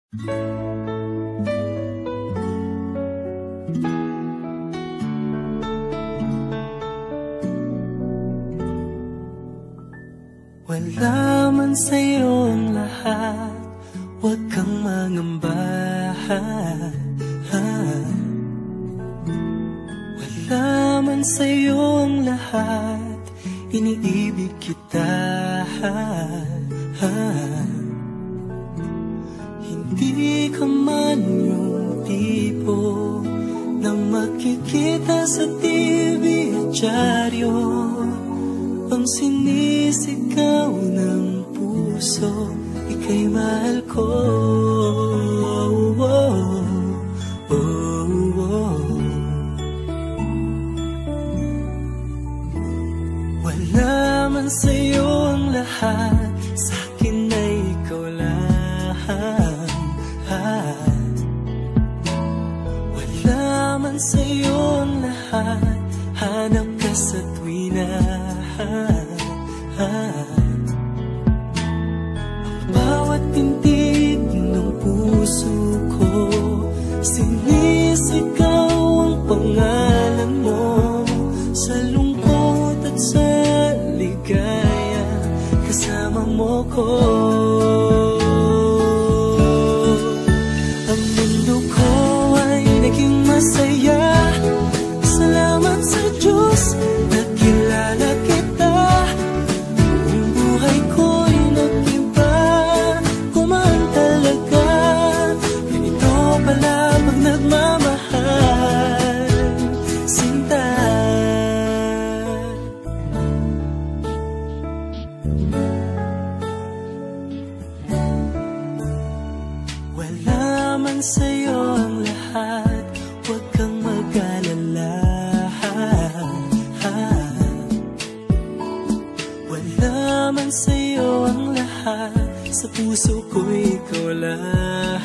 Wala man sa'yo ang lahat, huwag kang mangamba. Wala man sa'yo ang lahat, iniibig kita. Hindi ka man yung tipo na makikita sa TV at dyaryo, ang sinisigaw ng puso, ika'y mahal ko. Wala man sa'yo ang lahat, sa'kin ay ikaw lang. Wala man sa'yo ang lahat, hanap ka sa tuwina. Ang bawat tintig ng puso ko, sinisigaw ang pangalan mo. Sa lungkot at sa ligaya, kasama mo ko. Ang mundo ko ay naging masaya, salamat sa Diyos, nakilala kita. Ang buhay ko'y nag-iba, kumaan talaga. Ganito pala pag nagmamahal, sinta. Wala man sa'yo ang lahat, huwag kang mag-alala. Wala man sa'yo ang lahat, sa puso ko'y ikaw lang.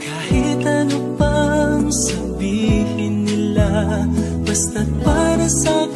Kahit ano pang sabihin nila, basta't para sa